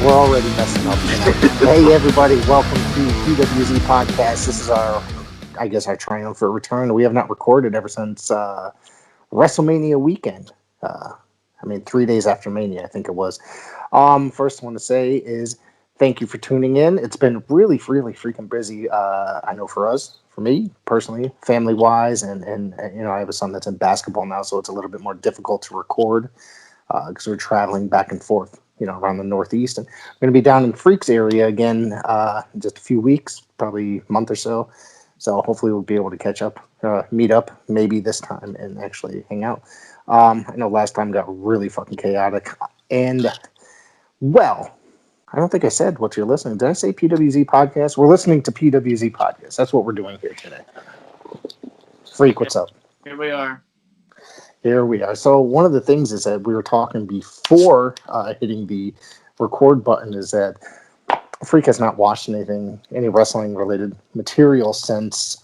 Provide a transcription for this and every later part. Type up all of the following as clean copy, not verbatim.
We're already messing up. Hey, everybody, welcome to PWZ Podcast. This is our triumphant return. We have not recorded ever since Wrestlemania weekend. 3 days after Mania, I think it was. First, I want to say is thank you for tuning in. It's been really, really freaking busy. I know for us, for me personally, family-wise, and I have a son that's in basketball now, so it's a little bit more difficult to record because we're traveling back and forth, around the Northeast. And we're going to be down in Freaks area again in just a few weeks, probably a month or so. So hopefully we'll be able to catch up, meet up maybe this time and actually hang out. I know last time got really fucking chaotic. And, well, I don't think I said what you're listening. Did I say PWZ Podcast? We're listening to PWZ Podcast. That's what we're doing here today. Freak, what's up? Here we are. Here we are. So one of the things is that we were talking before hitting the record button is that Freak has not watched any wrestling-related material since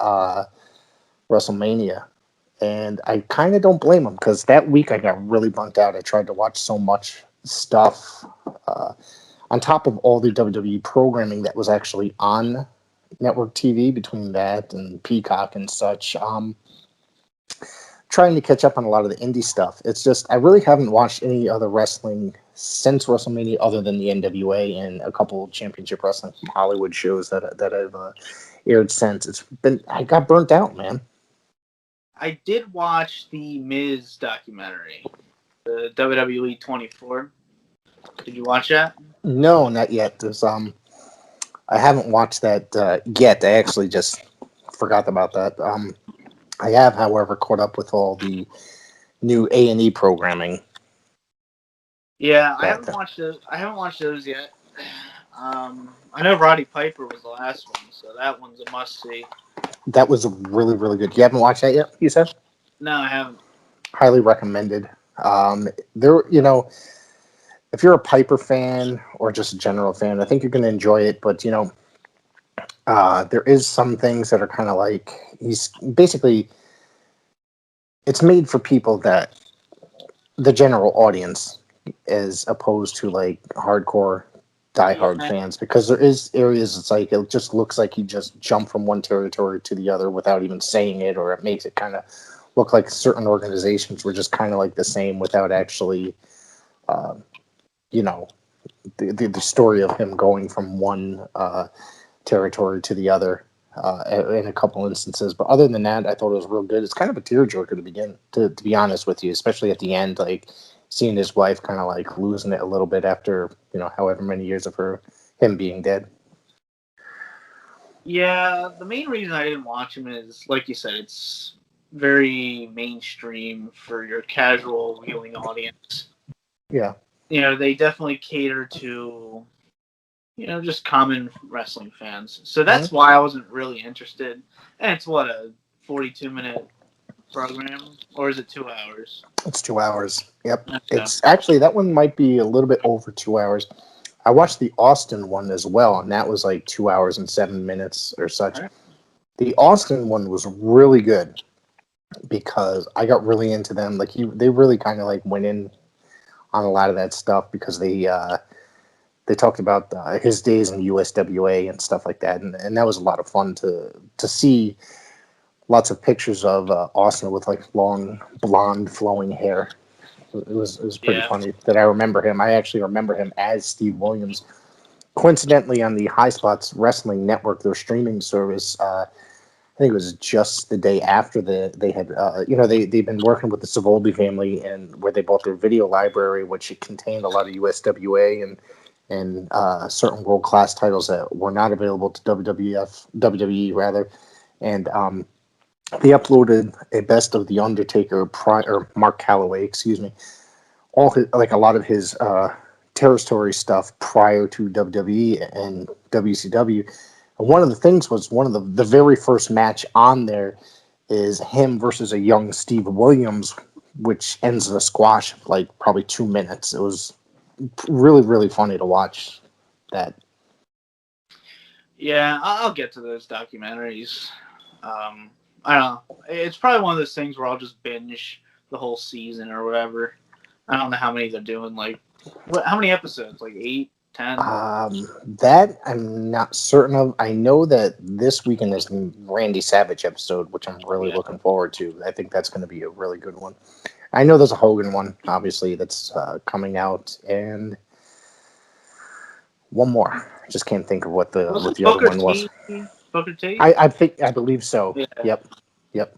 WrestleMania. And I kind of don't blame him because that week I got really bunked out. I tried to watch so much stuff on top of all the WWE programming that was actually on network TV between that and Peacock and such. Trying to catch up on a lot of the indie stuff. It's just I really haven't watched any other wrestling since WrestleMania other than the NWA and a couple championship wrestling from Hollywood shows that I've aired since. I got burnt out, man. I did watch the Miz documentary, the WWE 24. Did you watch that? No, not yet. I haven't watched that yet. I actually just forgot about that. I have, however, caught up with all the new A&E programming. Yeah, I haven't watched those yet. I know Roddy Piper was the last one, so that one's a must-see. That was really, really good. You haven't watched that yet, you said? No, I haven't. Highly recommended. If you're a Piper fan or just a general fan, I think you're going to enjoy it, but, there is some things that are kind of like he's basically it's made for people that the general audience as opposed to like hardcore diehard fans, because there is areas it's like it just looks like he just jumped from one territory to the other without even saying it, or it makes it kind of look like certain organizations were just kind of like the same without actually the story of him going from one territory to the other in a couple instances. But other than that, I thought it was real good. It's kind of a tearjerker to begin, to be honest with you, especially at the end, like seeing his wife kind of like losing it a little bit after, however many years of him being dead. Yeah, the main reason I didn't watch him is, like you said, it's very mainstream for your casual viewing audience. Yeah. They definitely cater to just common wrestling fans. So that's why I wasn't really interested. And it's a 42-minute program, or is it 2 hours? It's 2 hours. Yep. Okay. It's actually, that one might be a little bit over 2 hours. I watched the Austin one as well, and that was like 2 hours and 7 minutes or such. Right. The Austin one was really good because I got really into them. Like they really kind of like went in on a lot of that stuff because they talked about his days in USWA and stuff like that, and that was a lot of fun to see. Lots of pictures of Austin with like long blonde flowing hair. It was pretty funny that I remember him. I actually remember him as Steve Williams. Coincidentally, on the High Spots Wrestling Network, their streaming service, I think it was just the day after they had, they've been working with the Savoldi family, and where they bought their video library, which contained a lot of USWA and certain world-class titles that were not available to WWE rather, and they uploaded a best of The Undertaker, or Mark Calloway, excuse me, a lot of his Terror Story stuff prior to WWE and WCW. And one of the things was one of the very first match on there is him versus a young Steve Williams, which ends in a squash of like probably 2 minutes. It was really, really funny to watch that. Yeah, I'll get to those documentaries. I don't know. It's probably one of those things where I'll just binge the whole season or whatever. I don't know how many they're doing. Like, how many episodes? Like 8, 10. That I'm not certain of. I know that this weekend is the Randy Savage episode, which I'm really looking forward to. I think that's going to be a really good one. I know there's a Hogan one, obviously, that's coming out, and one more. I just can't think of what the other one was. Booker T? I believe so. Yeah. Yep.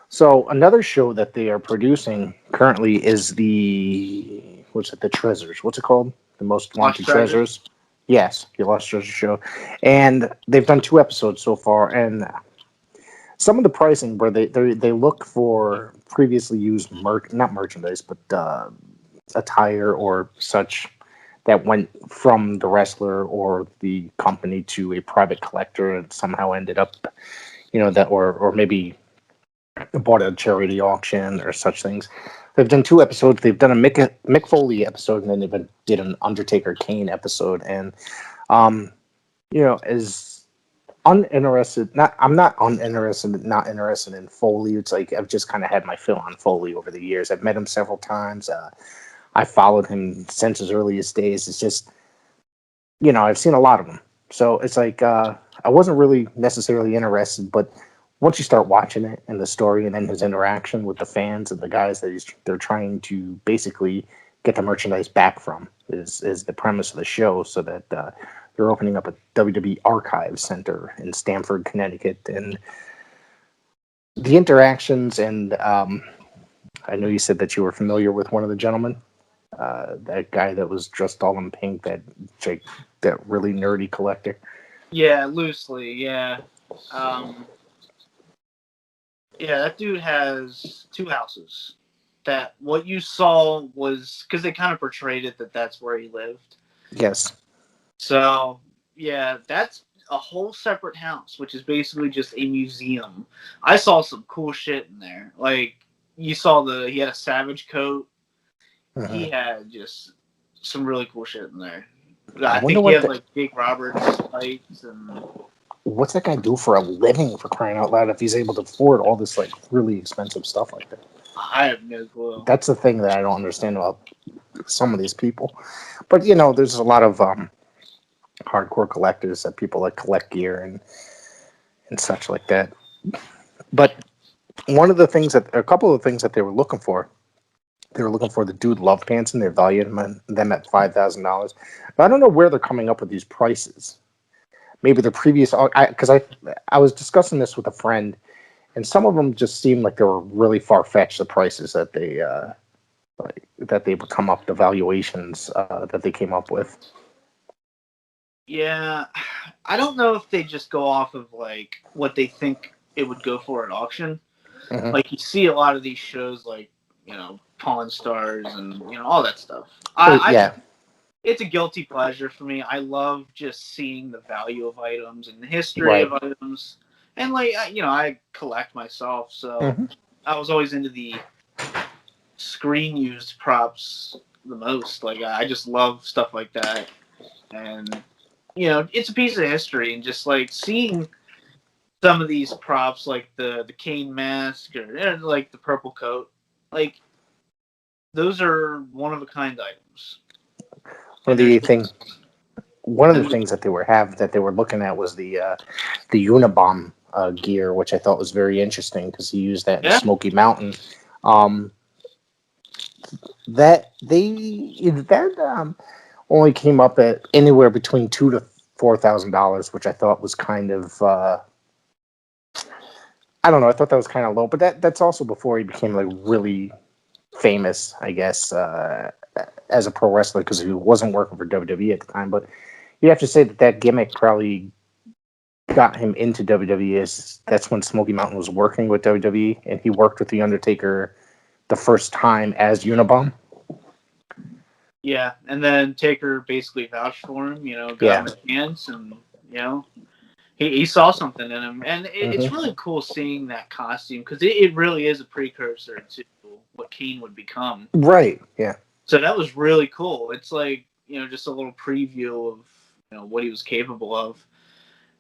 So another show that they are producing currently is the Treasures. What's it called? The Most Wanted Treasures. Yes, the Lost Treasure show, and they've done 2 episodes so far, and some of the pricing where they look for previously used not merchandise, but attire or such that went from the wrestler or the company to a private collector and somehow ended up, that or maybe bought at a charity auction or such things. They've done 2 episodes. They've done a Mick Foley episode, and then they did an Undertaker Kane episode. And as uninterested, I'm not uninterested, not interested in Foley. It's like I've just kind of had my fill on Foley over the years. I've met him several times. I followed him since his earliest days. It's just, I've seen a lot of him. So it's like I wasn't really necessarily interested, but once you start watching it and the story and then his interaction with the fans and the guys that they're trying to basically get the merchandise back from is the premise of the show, so that they're opening up a WWE Archive Center in Stamford, Connecticut, and the interactions and I know you said that you were familiar with one of the gentlemen, that guy that was dressed all in pink, that really nerdy collector. Yeah, loosely, yeah. Yeah, that dude has 2 houses. That what you saw was because they kind of portrayed it that's where he lived. Yes. So yeah, that's a whole separate house, which is basically just a museum. I saw some cool shit in there. Like you saw he had a Savage coat. Mm-hmm. He had just some really cool shit in there. I think he had like Jake Roberts fights and. What's that guy do for a living, for crying out loud, if he's able to afford all this like really expensive stuff like that? I have no clue. That's the thing that I don't understand about some of these people. But there's a lot of hardcore collectors, that people that collect gear and such like that. But a couple of the things that they were looking for the Dude Love pants, and they're valuing them at $5,000. But I don't know where they're coming up with these prices. Maybe the previous, because I was discussing this with a friend, and some of them just seemed like they were really far fetched. The prices that they would come up, the valuations that they came up with. Yeah, I don't know if they just go off of like what they think it would go for at auction. Mm-hmm. Like you see a lot of these shows, like Pawn Stars and all that stuff. It's a guilty pleasure for me. I love just seeing the value of items and the history of items, and I collect myself, so mm-hmm. I was always into the screen used props the most. Like I just love stuff like that, and it's a piece of history, and just like seeing some of these props, like the Kane mask or like the purple coat, like those are one of a kind items. One of the things that they were looking at was the Unabomb gear, which I thought was very interesting because he used that in Smoky Mountain. That only came up at anywhere between $2,000 to $4,000, which I thought was kind of I don't know. I thought that was kind of low, but that's also before he became like really famous, I guess, as a pro wrestler, because he wasn't working for WWE at the time. But you have to say that gimmick probably got him into WWE. That's when Smoky Mountain was working with WWE, and he worked with The Undertaker the first time as Unabomb. Yeah, and then Taker basically vouched for him, got him a chance, and he saw something in him, and it's really cool seeing that costume because it really is a precursor to what Kane would become. Right. Yeah. So that was really cool. It's like just a little preview of what he was capable of,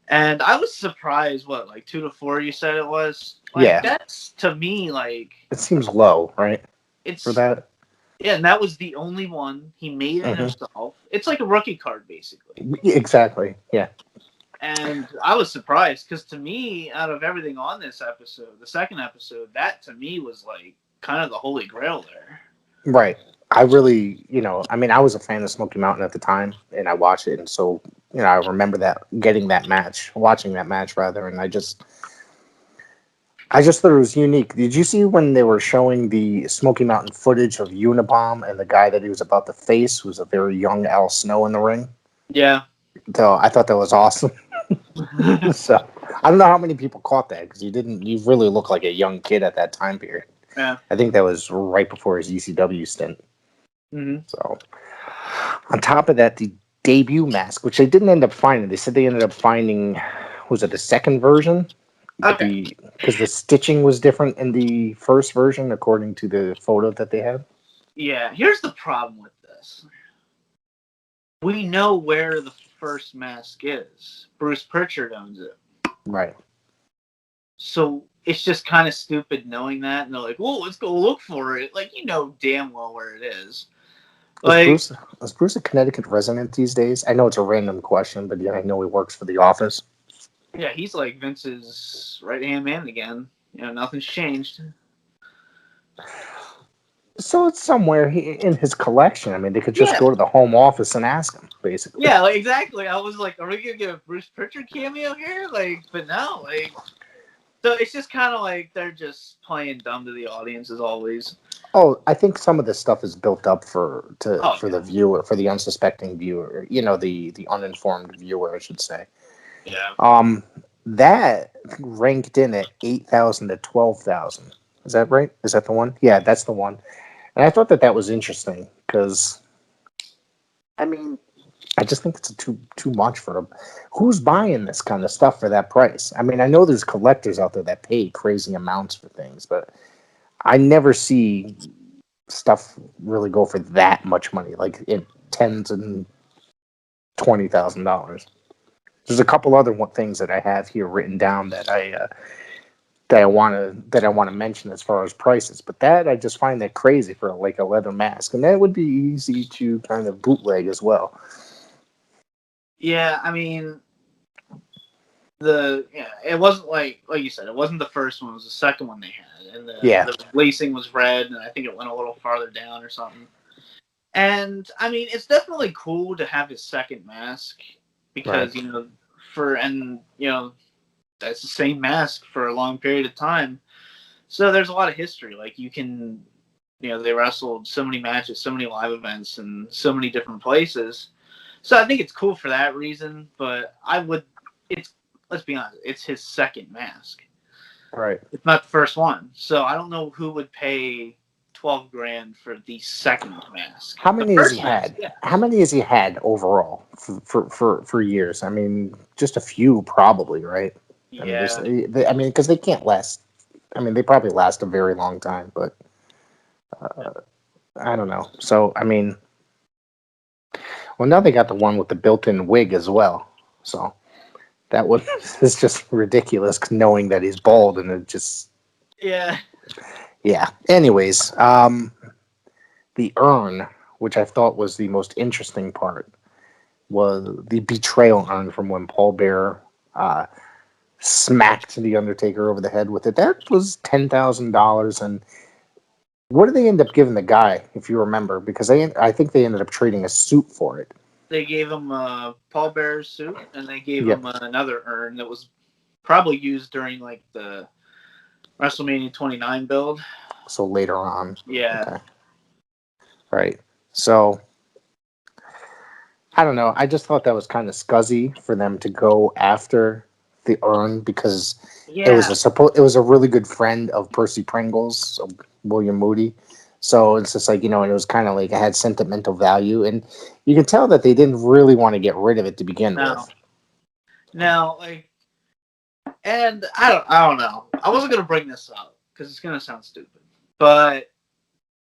and I was surprised. What, like 2 to 4? You said it was. Like, that's to me like it seems low, right? It's for that. Yeah, and that was the only one. He made it himself. It's like a rookie card, basically. Exactly. Yeah. And I was surprised because to me, out of everything on this episode, the second episode, that to me was like kind of the holy grail there. Right. I really, I mean, I was a fan of Smoky Mountain at the time, and I watched it, and so, I remember watching that match rather, and I just thought it was unique. Did you see when they were showing the Smoky Mountain footage of Unabomb and the guy that he was about to face was a very young Al Snow in the ring? Yeah. So I thought that was awesome. So I don't know how many people caught that because you really looked like a young kid at that time period. Yeah. I think that was right before his ECW stint. Mm-hmm. So on top of that, the debut mask, which they didn't end up finding, they said they ended up finding, was it the second version? Okay. Because the stitching was different in the first version, according to the photo that they had. Yeah, here's the problem with this. We know where the first mask is. Bruce Pritchard owns it. Right. So it's just kind of stupid knowing that, and they're like, "Well, let's go look for it." Like, you know damn well where it is. Like, is Bruce a Connecticut resident these days? I know it's a random question, but yeah, I know he works for the office. yeah, he's like Vince's right-hand man again. Nothing's changed. So it's somewhere in his collection. I mean, they could just Yeah. go to the home office and ask him, basically. Yeah, like, exactly. I was like, are we gonna get a Bruce Pritchard cameo here? Like, but no, like, so it's just kind of like they're just playing dumb to the audience as always. Oh, I think some of this stuff is built up for the viewer, for the unsuspecting viewer, the uninformed viewer, I should say. Yeah. That ranked in at 8,000 to 12,000. Is that right? Is that the one? Yeah, that's the one. And I thought that was interesting because, I mean, I just think it's too much for them. Who's buying this kind of stuff for that price? I mean, I know there's collectors out there that pay crazy amounts for things, but I never see stuff really go for that much money, like in tens and $20,000. There's a couple other things that I have here written down that I want to mention as far as prices, but that I just find that crazy for like a leather mask, and that would be easy to kind of bootleg as well. Yeah, I mean, it wasn't like you said, it wasn't the first one; it was the second one they had, and the lacing was red, and I think it went a little farther down or something. And I mean, it's definitely cool to have his second mask because that's the same mask for a long period of time. So there's a lot of history. Like they wrestled so many matches, so many live events, and so many different places. So I think it's cool for that reason. But let's be honest, it's his second mask. Right. It's not the first one. So I don't know who would pay $12,000 for the second mask. How many has he had? Yeah. How many has he had overall for years? I mean, just a few probably, right? Yeah. I mean, because they can't last. I mean, they probably last a very long time, but I don't know. So, I mean, well, now they got the one with the built-in wig as well. So that one is just ridiculous, knowing that he's bald, and it just yeah. Anyways, the urn, which I thought was the most interesting part, was the betrayal urn from when Paul Bearer smacked the Undertaker over the head with it. That was $10,000. And what did they end up giving the guy, if you remember? Because I think they ended up trading a suit for it. They gave him a Paul Bearer's suit, and they gave him another urn that was probably used during like the WrestleMania 29 build. So later on. Yeah. Okay. Right. So I don't know. I just thought that was kind of scuzzy for them to go after the urn because it was a really good friend of Percy Pringle's, so William Moody. So it's just like, and it was kind of like it had sentimental value, and you can tell that they didn't really want to get rid of it to begin with. No, and I don't know. I wasn't gonna bring this up because it's gonna sound stupid, but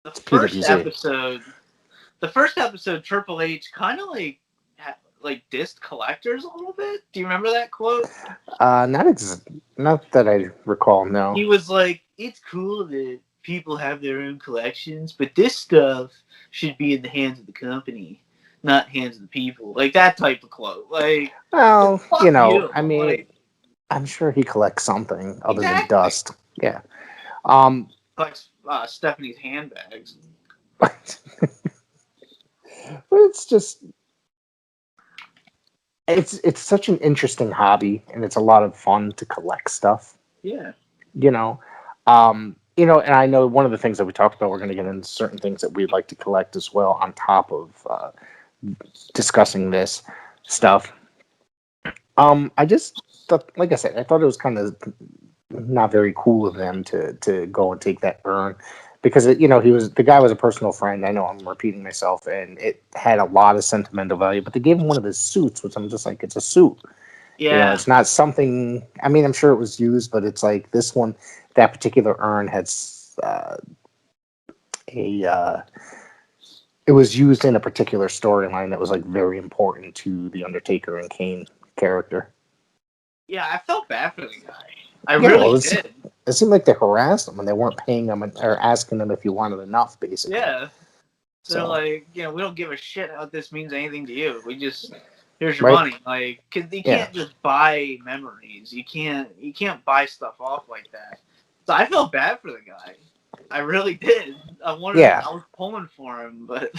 the first episode, Triple H kind of like dissed collectors a little bit. Do you remember that quote? Not that I recall. No. He was like, "It's cool that people have their own collections, but this stuff should be in the hands of the company, not hands of the people. Like that type of quote. Like, Well, fuck you. I mean, Like, I'm sure he collects something other than exactly. dust. Yeah. Um, Collects Stephanie's handbags. but it's just it's such an interesting hobby, and it's a lot of fun to collect stuff. Yeah. You know, and I know one of the things that we talked about, we're going to get into certain things that we'd like to collect as well, on top of discussing this stuff. I just thought, like I said, I thought it was kind of not very cool of them to go and take that burn, because the guy was a personal friend. I know I'm repeating myself, and it had a lot of sentimental value. But they gave him one of his suits, which I'm just like, it's a suit. Yeah. It's not something. I mean, I'm sure it was used, but it's like this one, that particular urn had a. It was used in a particular storyline that was like very important to the Undertaker and Kane character. Yeah, I felt bad for the guy. I Yeah, well, really did. it seemed like they harassed him and they weren't paying him or asking him if he wanted enough, basically. Yeah. They're So, like, we don't give a shit how this means anything to you. We just here's your right? money. Like, cause you Yeah. can't just buy memories. You can't buy stuff off like that. So I felt bad for the guy. I really did. I wanted. Yeah. I was pulling for him, but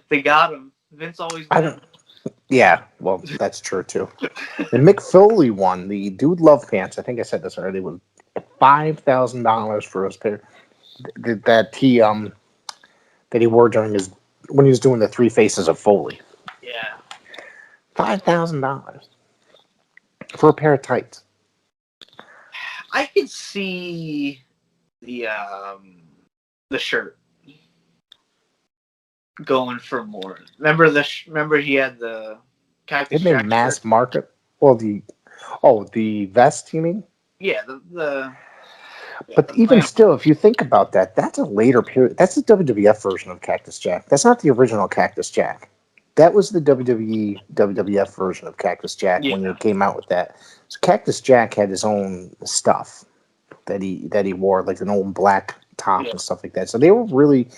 they got him. Vince always I wins. don't. Yeah, well, that's true too. The Mick Foley one, the Dude Love Pants. I think I said this already. Was $5,000 for his pair that he wore during his when he was doing the Three Faces of Foley. Yeah. $5,000 for a pair of tights. I could see the shirt going for more. Remember he had the Cactus It made Jack mass shirt? market. Well, the vest, you mean? Yeah, the But even still, if you think about that, that's a later period. That's the WWF version of Cactus Jack. That's not the original Cactus Jack. That was the WWE WWF version of Cactus Jack when he came out with that. So Cactus Jack had his own stuff that he wore, like an old black top and stuff like that. So they were really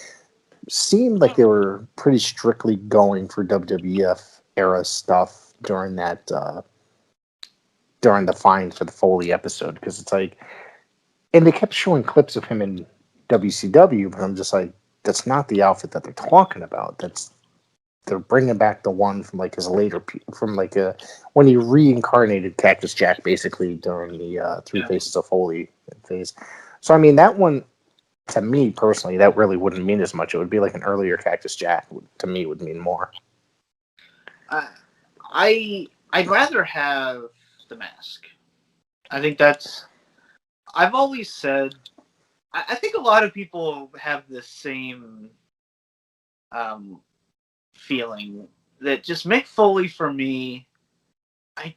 seemed like they were pretty strictly going for WWF era stuff during that during the Find for the Foley episode, because it's like, and they kept showing clips of him in WCW, but I'm just like, that's not the outfit that they're talking about. They're bringing back the one from like his later, from like when he reincarnated Cactus Jack basically during the Three Faces of Foley phase. So I mean, that one, to me personally, that really wouldn't mean as much. It would be like an earlier Cactus Jack. To me, would mean more. I'd rather have the mask. I think that's. I've always said. I think a lot of people have the same feeling that just Mick Foley for me. I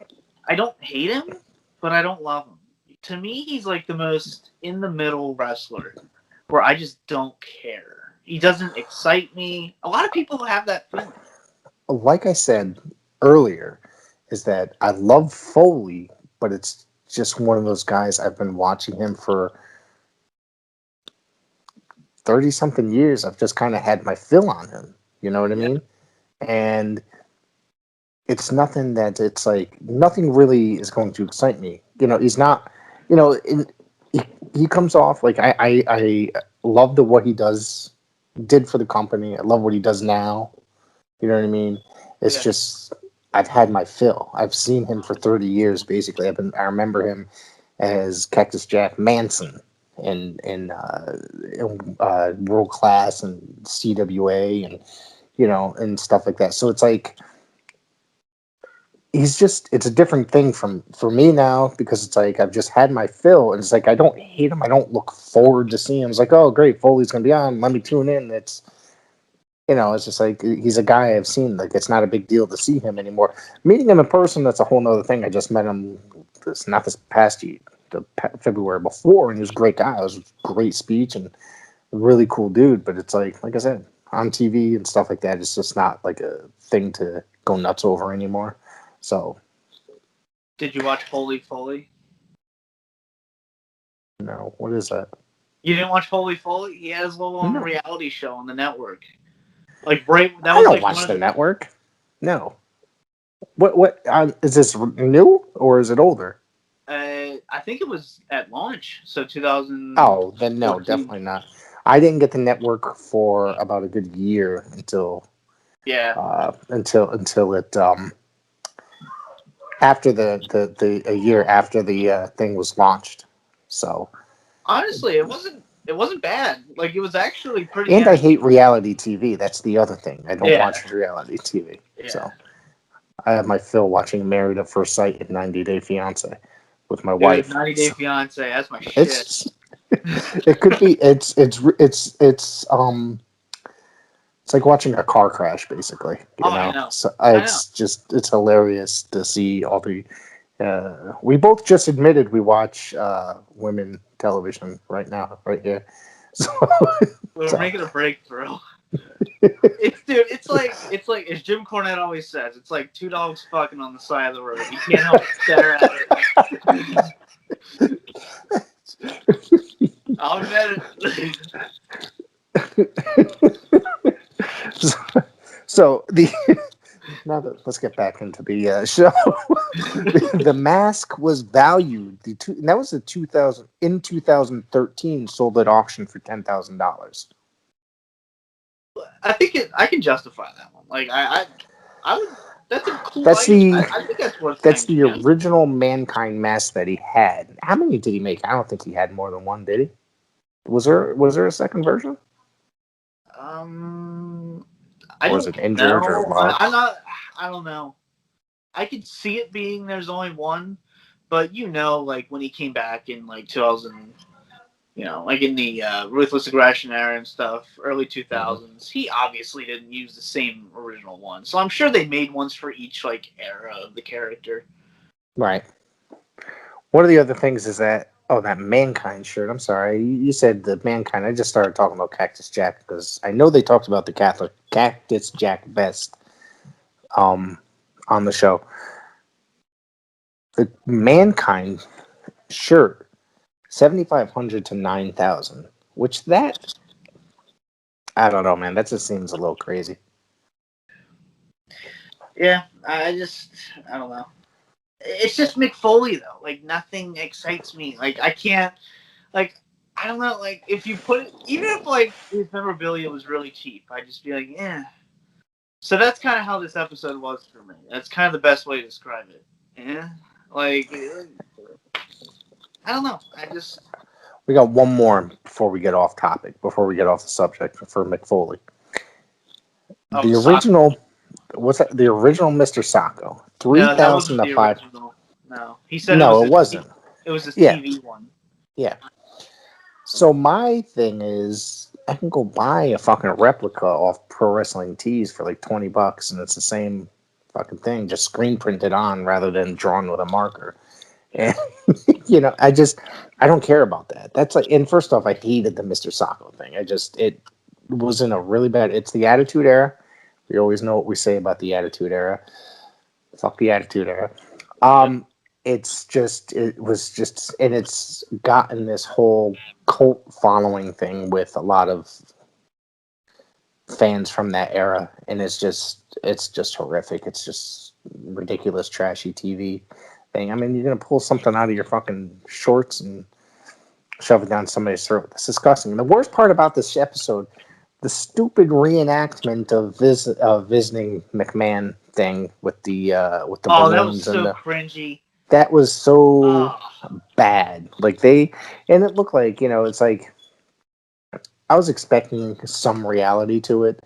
don't hate him, but I don't love him. To me, he's like the most in the middle wrestler where I just don't care. He doesn't excite me. A lot of people have that feeling. Like I said earlier, is that I love Foley, but it's just one of those guys. I've been watching him for 30-something years. I've just kind of had my fill on him. You know what I mean? And it's nothing that it's like, nothing really is going to excite me. He's not, he comes off like, I love what he did for the company. I love what he does now. You know what I mean? It's just, I've had my fill. I've seen him for 30 years, basically. I remember him as Cactus Jack Manson in World Class and CWA and, and stuff like that. So it's like, it's a different thing for me now, because it's like, I've just had my fill, and it's like, I don't hate him. I don't look forward to seeing him. It's like, oh, great, Foley's going to be on. Let me tune in. It's just like, he's a guy I've seen. Like, it's not a big deal to see him anymore. Meeting him in person, that's a whole nother thing. I just met him, not this past year, the February before, and he was a great guy. It was a great speech and a really cool dude. But it's like I said, on TV and stuff like that, it's just not like a thing to go nuts over anymore. So, did you watch Foley? no, what is that? You didn't watch Holy Foley? He has a little No. reality show on the network. Like That I was don't like watch one of the network. No. What is this new or is it older? I think it was at launch, so 2014. Oh, then no, definitely not. I didn't get the network for about a good year until Yeah. until it after the a year after the thing was launched. So, Honestly, it wasn't bad. Like it was actually pretty and I entertaining. hate reality TV. That's the other thing. I don't Yeah. watch reality TV. Yeah. So I have my fill watching Married at First Sight and 90 Day Fiance with my Dude, wife. 90 Day Fiance, that's my shit. It's it could be it's like watching a car crash, basically. Oh, I know. So I know. it's hilarious to see all the. We both just admitted we watch women television right now, right here. So, We're so making a breakthrough. It's like as Jim Cornette always says, it's like two dogs fucking on the side of the road. You can't help but stare at it. I'll admit it. so the now that let's get back into the show. The Mask was valued that was the 2013 sold at auction for $10,000. I can justify that one. Like I would. That's a cool That's item. the I think that's worth that's paying the cash. original Mankind mask that he had. How many did he make? I don't think he had more than one, did he? Was there a second version? I Or was don't it injured or know. what? I'm not. I don't know. I could see it being there's only one, but like when he came back in like 2000, like in the Ruthless Aggression era and stuff, early 2000s, he obviously didn't use the same original one. So I'm sure they made ones for each like era of the character. Right. One of the other things is that Mankind shirt. I'm sorry, you said the Mankind. I just started talking about Cactus Jack because I know they talked about the Catholic Cactus Jack vest on the show. The Mankind shirt, 7,500 to 9,000. Which that I don't know, man. That just seems a little crazy. Yeah, I don't know. It's just Mick Foley though. Like nothing excites me. Like I can't. Like I don't know. Like if you put it, even if like his memorabilia was really cheap, I'd just be like, yeah. So that's kind of how this episode was for me. That's kind of the best way to describe it. Yeah. Like I don't know. We got one more before we get off topic, before we get off the subject for McFoley. The original, what's that? The original Mr. Sacco, 3,000 that wasn't to the 5. original. No, he said it was. No, it wasn't. It was his Yeah, TV one. yeah. So my thing is, I can go buy a fucking replica off Pro Wrestling Tees for like $20, and it's the same fucking thing, just screen printed on rather than drawn with a marker. And I don't care about that. That's like, and first off, I hated the Mr. Sacco thing. It was in a really bad. It's the Attitude Era. We always know what we say about the Attitude Era. Fuck the Attitude Era. It was just, and it's gotten this whole cult following thing with a lot of fans from that era, and it's just horrific. It's just ridiculous, trashy TV thing. I mean, you're gonna pull something out of your fucking shorts and shove it down somebody's throat. It's disgusting. And the worst part about this episode, the stupid reenactment of visiting McMahon thing with the balloons that was so and the cringy. that was so bad. Like and it looked like, it's like I was expecting some reality to it,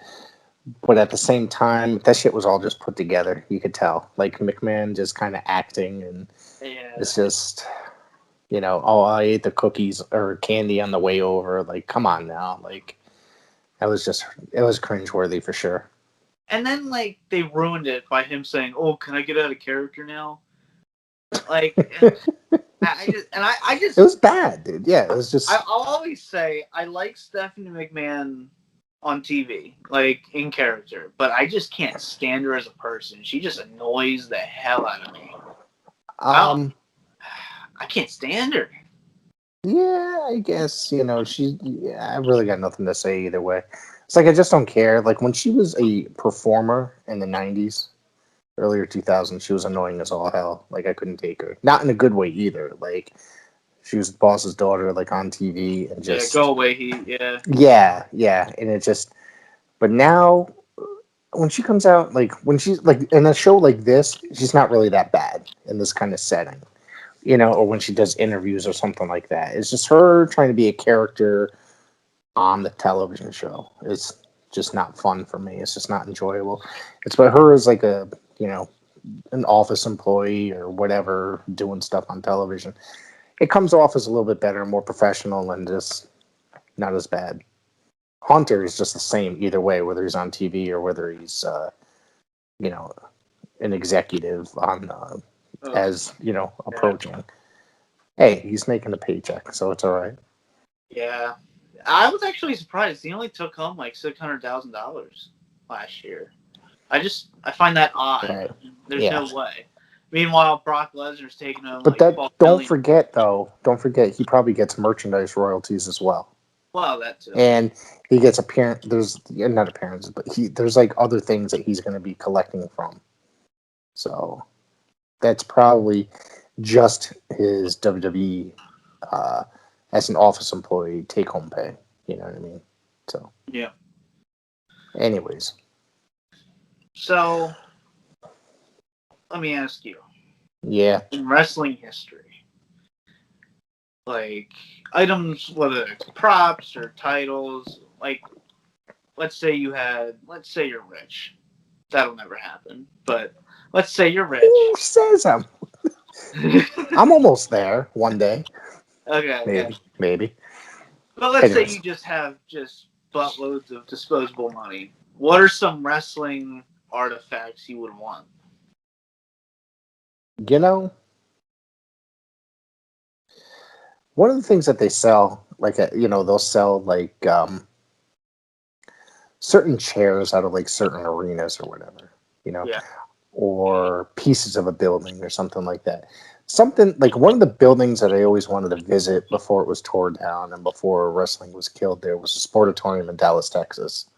but at the same time, that shit was all just put together. You could tell, like McMahon just kind of acting, and it's just, I ate the cookies or candy on the way over. Like, come on now, like it was cringeworthy for sure. And then like they ruined it by him saying, "Oh, can I get out of character now?" Like, I just it was bad, dude. Yeah, it was just. I'll always say I like Stephanie McMahon on TV, like in character, but I just can't stand her as a person. She just annoys the hell out of me. I can't stand her. Yeah, I guess, I really got nothing to say either way. It's like I just don't care. Like when she was a performer in the 90s, earlier 2000s, she was annoying as all hell. Like I couldn't take her. Not in a good way either. Like she was the boss's daughter, like on TV and Yeah, just go away, yeah. yeah, and it just. But now, when she comes out, like when she's like in a show like this, she's not really that bad in this kind of setting, or when she does interviews or something like that. It's just her trying to be a character on the television show. It's just not fun for me. It's just not enjoyable. It's about her as like a, an office employee or whatever doing stuff on television. It comes off as a little bit better, more professional, and just not as bad. Hunter is just the same either way, whether he's on TV or whether he's, you know, an executive on, as Yeah. approaching. Hey, he's making a paycheck, so it's all right. Yeah. I was actually surprised. He only took home like $600,000 last year. I find that odd. Right. There's Yeah. no way. Meanwhile, Brock Lesnar's taking home But like 12 don't million. don't forget, he probably gets merchandise royalties as well. Well, that too. And he gets not appearances, but there's like other things that he's going to be collecting from. So that's probably just his WWE as an office employee take home pay. You know what I mean? So Yeah. anyways. So let me ask you. Yeah. In wrestling history, like items, whether it's props or titles, like let's say you're rich. That'll never happen. But let's say you're rich. Who says I'm almost there one day. Okay, Maybe. yeah. Maybe. But let's say Anyways. you just have buttloads of disposable money. What are some wrestling artifacts you would want? One of the things that they sell, like they'll sell like certain chairs out of like certain arenas or whatever, Yeah. or pieces of a building or something like that. Something like one of the buildings that I always wanted to visit before it was torn down and before wrestling was killed there was a sportatorium in Dallas, Texas.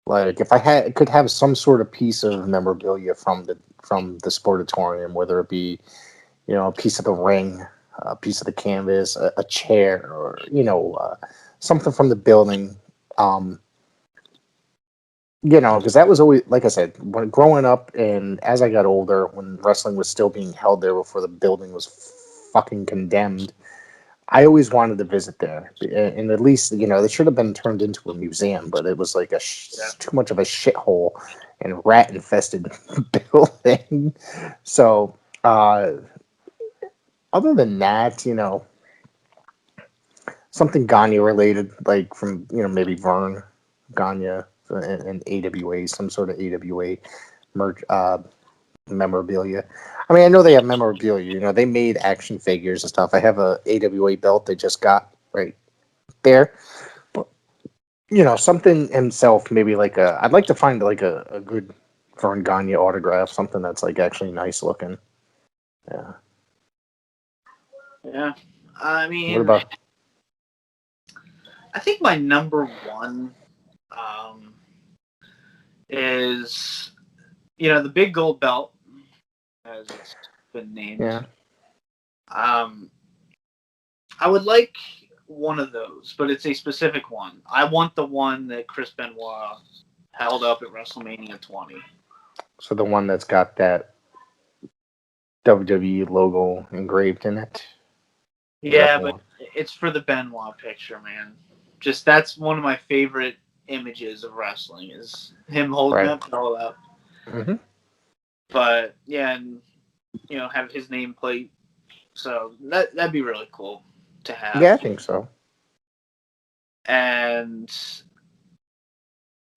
Like if I could have some sort of piece of memorabilia from the sportatorium, whether it be, a piece of the ring, a piece of the canvas, a chair, or something from the building. Because that was always, like I said, when growing up and as I got older, when wrestling was still being held there before the building was fucking condemned, I always wanted to visit there. And at least, they should have been turned into a museum, but it was like too much of a shithole and rat infested building. So, other than that, something Gagne related, like from, maybe Vern Gagne and AWA, some sort of AWA merch, memorabilia. I mean, I know they have memorabilia. They made action figures and stuff. I have a AWA belt they just got right there. But, something himself, maybe like I'd like to find like a good Vern Gagne autograph, something that's like actually nice looking. Yeah. Yeah. I mean, What about? I think my number one is, the big gold belt, as it's been named. Yeah. I would like one of those, but it's a specific one. I want the one that Chris Benoit held up at WrestleMania 20. So the one that's got that WWE logo engraved in it. Yeah, but it's for the Benoit picture, man. Just that's one of my favorite images of wrestling is him holding that belt up. Mm-hmm. But yeah, and have his nameplate. So that'd be really cool to have. Yeah, I think so. And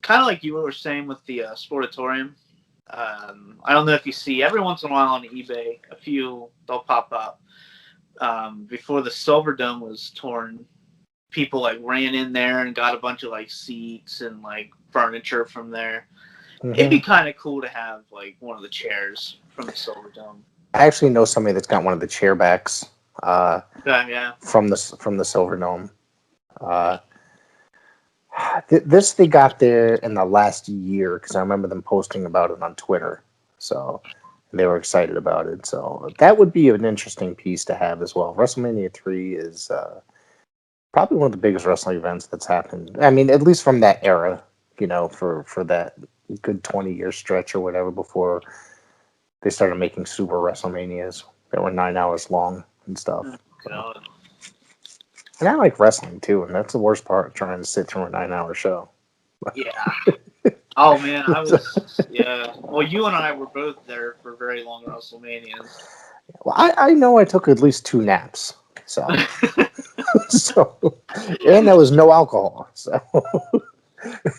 kind of like you were saying with the Sportatorium, I don't know if you see every once in a while on eBay, a few they'll pop up. Before the Silver Dome was torn, people like ran in there and got a bunch of like seats and like furniture from there. Mm-hmm. It'd be kind of cool to have like one of the chairs from the Silver Dome. I actually know somebody that's got one of the chair backs Yeah. from the Silver Dome. This they got there in the last year because I remember them posting about it on Twitter. So they were excited about it. So that would be an interesting piece to have as well. WrestleMania 3 is probably one of the biggest wrestling events that's happened. I mean, at least from that era, for that good 20-year stretch or whatever before they started making super WrestleManias that were 9 hours long and stuff. Oh, So. God. And I like wrestling too, and that's the worst part, trying to sit through a 9-hour show. Yeah. Oh man, yeah. Well, you and I were both there for very long WrestleManias. Well, I know I took at least 2 naps, so and there was no alcohol, so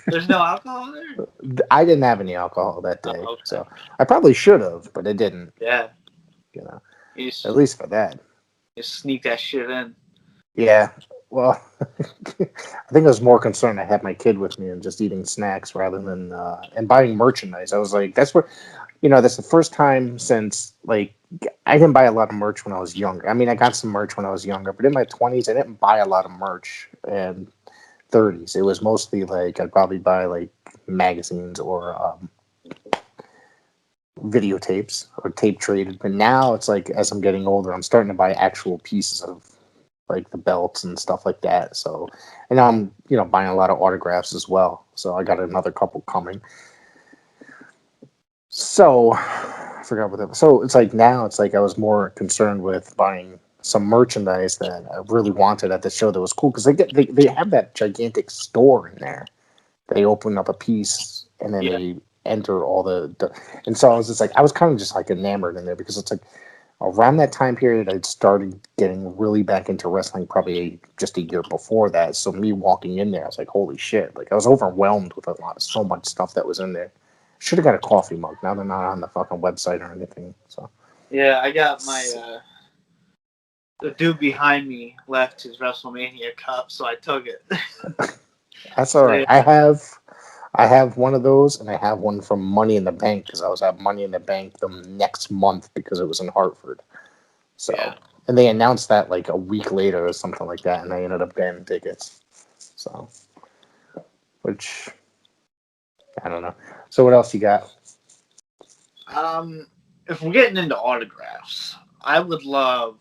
There's no alcohol there? I didn't have any alcohol that day, Oh, okay. so I probably should have, but I didn't. Yeah. You at least for that. You sneak that shit in. Yeah. Well, I think I was more concerned I had my kid with me and just eating snacks rather than and buying merchandise. I was like, that's the first time since I didn't buy a lot of merch when I was younger. I mean, I got some merch when I was younger, but in my 20s, I didn't buy a lot of merch. And 30s, it was mostly I'd probably buy magazines or videotapes or tape traded. But now it's as I'm getting older, I'm starting to buy actual pieces of the belts and stuff like that. So, and now I'm buying a lot of autographs as well. So I got another couple coming. So I forgot what that was. So it's now it's I was more concerned with buying some merchandise that I really wanted at the show that was cool because they have that gigantic store in there. They open up a piece and then they enter all the and so I was just I was kind of just enamored in there because it's around that time period I'd started getting really back into wrestling probably just a year before that. So me walking in there, I was like, holy shit! I was overwhelmed with so much stuff that was in there. Should have got a coffee mug. Now they're not on the fucking website or anything. So yeah, I got my the dude behind me left his WrestleMania cup, so I took it. That's all right. Yeah. I have one of those, and I have one from Money in the Bank because I was at Money in the Bank the next month because it was in Hartford. So, and they announced that a week later or something like that, and I ended up getting tickets. So, which I don't know. So, what else you got? If we're getting into autographs, I would love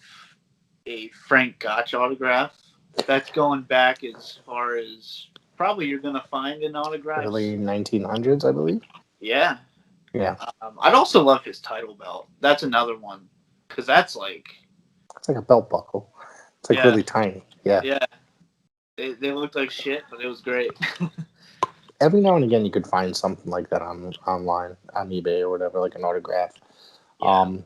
a Frank Gotch autograph. That's going back as far as probably you're gonna find in autographs. Early 1900s, I believe. Yeah. Yeah. I'd also love his title belt. That's another one because that's it's like a belt buckle. It's really tiny. Yeah. Yeah. They looked like shit, but it was great. Every now and again, you could find something like that online, on eBay or whatever, an autograph. Yeah.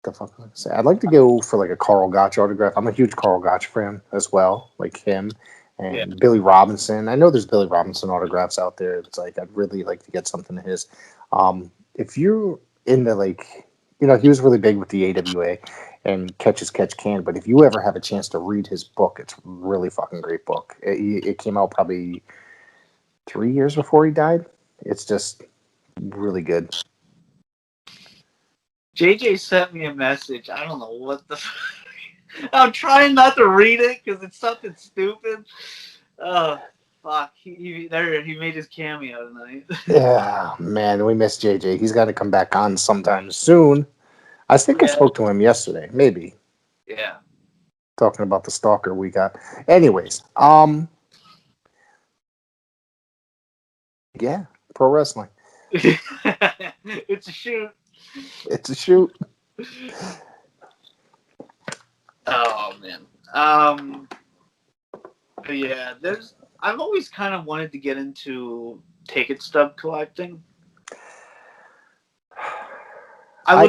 The fuck would I say? I'd like to go for a Carl Gotch autograph. I'm a huge Carl Gotch fan as well, like him and Billy Robinson. I know there's Billy Robinson autographs out there. It's I'd really like to get something of his. If you're into he was really big with the AWA and Catch as Catch Can. But if you ever have a chance to read his book, it's a really fucking great book. It came out probably 3 years before he died. It's just really good. JJ sent me a message. I don't know what the I'm trying not to read it because it's something stupid. Oh, fuck. He made his cameo tonight. Yeah, man, we miss JJ. He's got to come back on sometime soon. I think I spoke to him yesterday, maybe. Yeah. Talking about the stalker we got. Anyways, yeah, pro wrestling. It's a shoot. It's a shoot. Oh man. Yeah, I've always kind of wanted to get into ticket stub collecting. I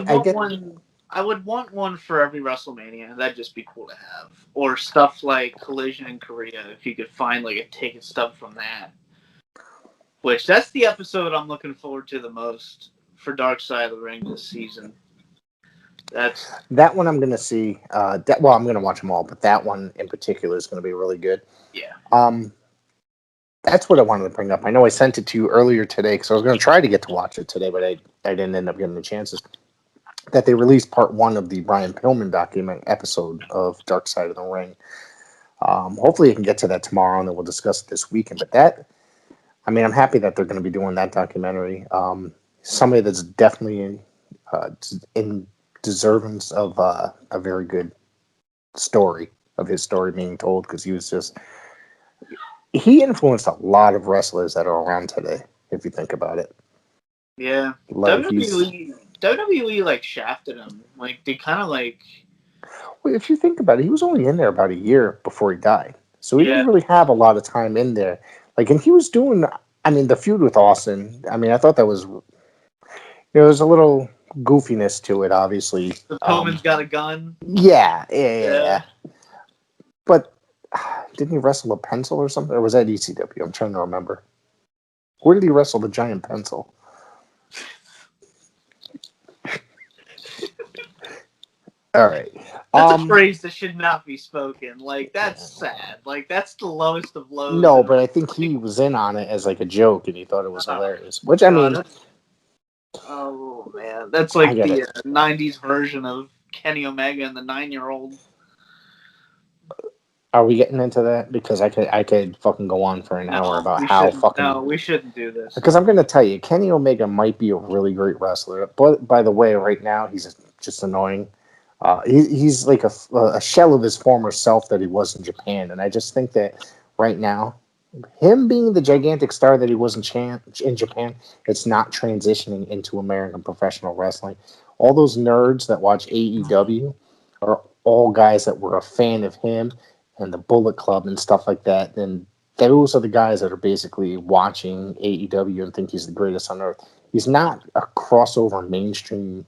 would want one for every WrestleMania. That'd just be cool to have. Or stuff like Collision in Korea, if you could find a ticket stub from that. Which that's the episode I'm looking forward to the most for Dark Side of the Ring this season. That one I'm gonna see. I'm gonna watch them all, but that one in particular is gonna be really good. Yeah. That's what I wanted to bring up. I know I sent it to you earlier today because I was gonna try to get to watch it today, but I didn't end up getting the chances. that they released part 1 of the Brian Pillman document episode of Dark Side of the Ring. Hopefully I can get to that tomorrow and then we'll discuss it this weekend. But I'm happy that they're going to be doing that documentary. Somebody that's definitely in deservance of a very good story, of his story being told, because he influenced a lot of wrestlers that are around today, if you think about it. Yeah. Like WWE like shafted him. Like they kind of like. well, if you think about it, he was only in there about a year before he died, so he didn't Yeah. really have a lot of time in there. Like, and he was doing, the feud with Austin. I thought that was, there was a little goofiness to it, obviously. The Pillman's got a gun. Yeah. But didn't he wrestle a pencil or something? Or was that ECW? I'm trying to remember. Where did he wrestle the giant pencil? All right. That's a phrase that should not be spoken. Like, that's sad. Like, that's the lowest of lows. No, but I think he was in on it as like a joke, and he thought it was hilarious. Which, oh, man. That's like the 90s version of Kenny Omega and the 9-year-old. Are we getting into that? Because I could fucking go on for an hour about how fucking... No, we shouldn't do this. Because I'm going to tell you, Kenny Omega might be a really great wrestler. But, by the way, right now, he's just annoying. He's like a shell of his former self that he was in Japan. And I just think that right now, him being the gigantic star that he was in Japan, it's not transitioning into American professional wrestling. All those nerds that watch AEW are all guys that were a fan of him and the Bullet Club and stuff like that. And those are the guys that are basically watching AEW and think he's the greatest on earth. He's not a crossover mainstream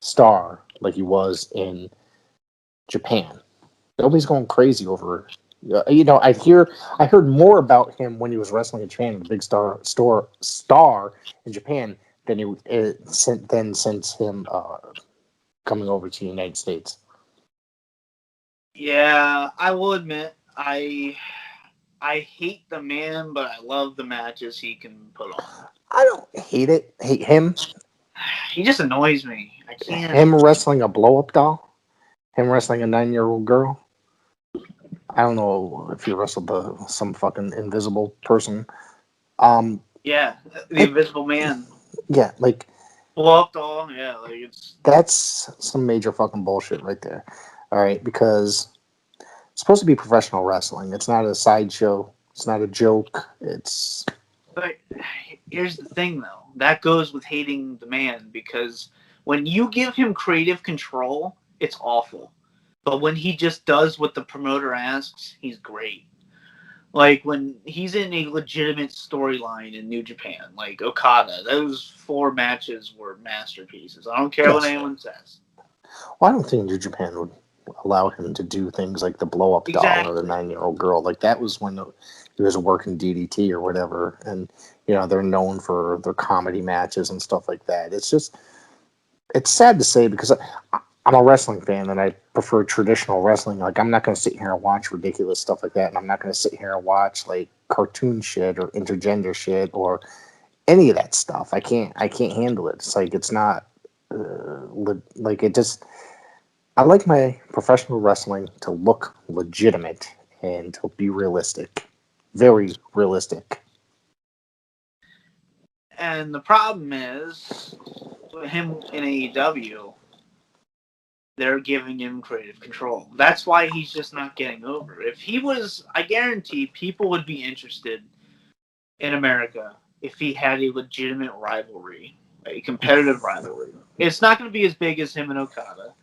star like he was in Japan. Nobody's going crazy over. I heard more about him when he was wrestling in Japan, the big star in Japan, than since him coming over to the United States. Yeah, I will admit, I hate the man, but I love the matches he can put on. I don't hate him. He just annoys me. I can't. Him wrestling a blow-up doll, him wrestling a 9-year-old girl. I don't know if he wrestled some fucking invisible person. Yeah, the Invisible Man. Yeah, like blow up doll. Yeah, like that's some major fucking bullshit right there. All right, because it's supposed to be professional wrestling. It's not a sideshow. It's not a joke. It's. But here's the thing, though. That goes with hating the man, because when you give him creative control, it's awful. But when he just does what the promoter asks, he's great. Like when he's in a legitimate storyline in New Japan, like Okada, those 4 matches were masterpieces. I don't care what anyone says. Well, I don't think New Japan would allow him to do things like the blow-up doll or the 9-year-old girl. Like that was when he was working DDT or whatever, and they're known for their comedy matches and stuff like that. It's sad to say, because I'm a wrestling fan and I prefer traditional wrestling. Like, I'm not going to sit here and watch ridiculous stuff like that, and I'm not going to sit here and watch like cartoon shit or intergender shit or any of that stuff. I can't handle it. It's like, it's not like it just. I like my professional wrestling to look legitimate and to be realistic, very realistic. And the problem is, with him in AEW, they're giving him creative control. That's why he's just not getting over. If he was, I guarantee people would be interested in America if he had a legitimate rivalry, a competitive rivalry. It's not going to be as big as him and Okada,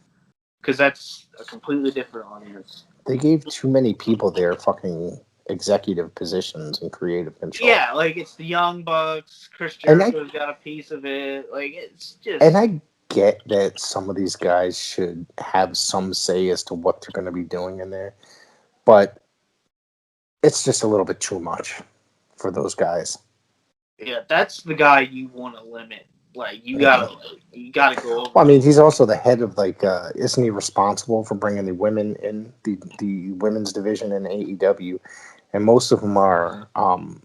because that's a completely different audience. They gave too many people their fucking executive positions and creative control. Yeah, like it's the Young Bucks. Chris Jericho's got a piece of it. Like, it's just. And I get that some of these guys should have some say as to what they're going to be doing in there, but it's just a little bit too much for those guys. Yeah, that's the guy you want to limit. Like, you gotta go over. Well, I mean, he's also the head of, like, isn't he responsible for bringing the women in the women's division in AEW? And most of them are all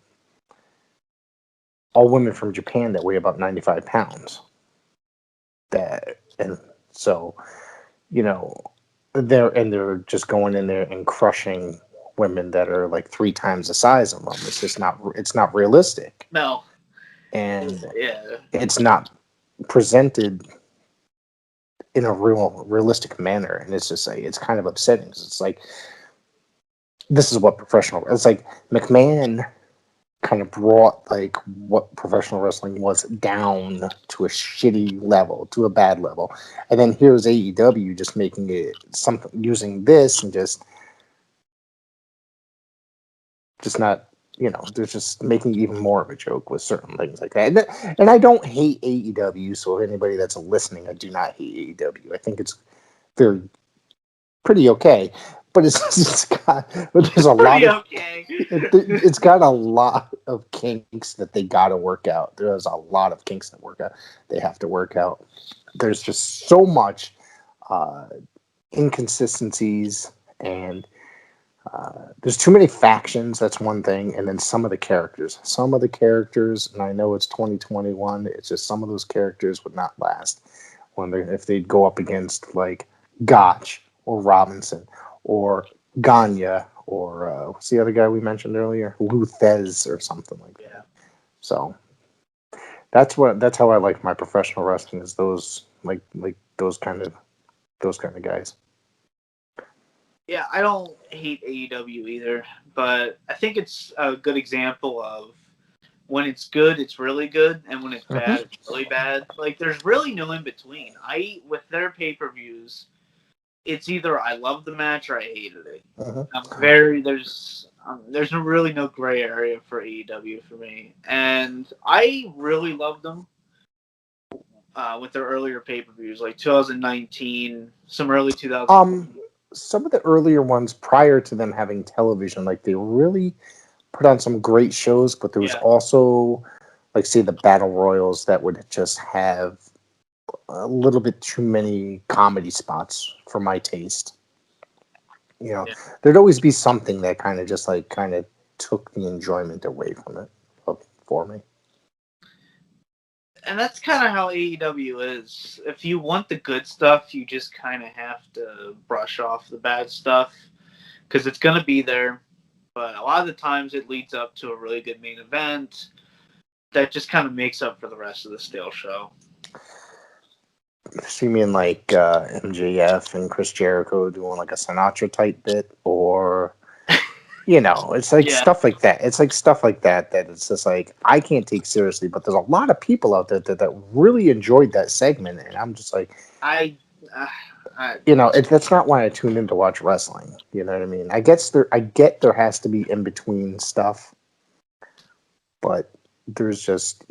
women from Japan that weigh about 95 pounds. And So, they're just going in there and crushing women that are like 3 times the size of them. It's just not realistic. No. And Yeah. it's not presented in a realistic manner, and it's just like it's kind of upsetting. It's like this is what it's like McMahon kind of brought like what professional wrestling was down to a shitty level, to a bad level, and then here's AEW just making it something, using this and just not, they're just making even more of a joke with certain things like that. And I don't hate AEW, so anybody that's listening, I do not hate AEW. I think it's pretty okay, but there's a lot of okay. it's got a lot of kinks that they got to work out. There's a lot of kinks they have to work out. There's just so much inconsistencies, and there's too many factions. That's one thing. And then some of the characters, and I know it's 2021, it's just some of those characters would not last if they'd go up against like Gotch or Robinson or Gagne or what's the other guy we mentioned earlier, Luthez or something like that. So that's how I like my professional wrestling, is those like those kind of guys. Yeah, I don't hate AEW either, but I think it's a good example of when it's good, it's really good, and when it's bad, it's really bad. Like, there's really no in between. With their pay-per-views, it's either I love the match or I hated it. There's really no gray area for AEW for me, and I really loved them with their earlier pay-per-views, like 2019, some early 2000. Some of the earlier ones prior to them having television, like they really put on some great shows, but there was also, like, say, the battle royals that would just have a little bit too many comedy spots for my taste. There'd always be something that kind of took the enjoyment away from it for me. And that's kind of how AEW is. If you want the good stuff, you just kind of have to brush off the bad stuff because it's going to be there. But a lot of the times it leads up to a really good main event that just kind of makes up for the rest of the stale show. So you mean like MJF and Chris Jericho doing like a Sinatra type bit, or it's like stuff like that. It's like stuff like that it's just like I can't take seriously, but there's a lot of people out there that really enjoyed that segment, and I'm just like, that's not why I tune in to watch wrestling. You know what I mean? I get there has to be in between stuff, but there's just,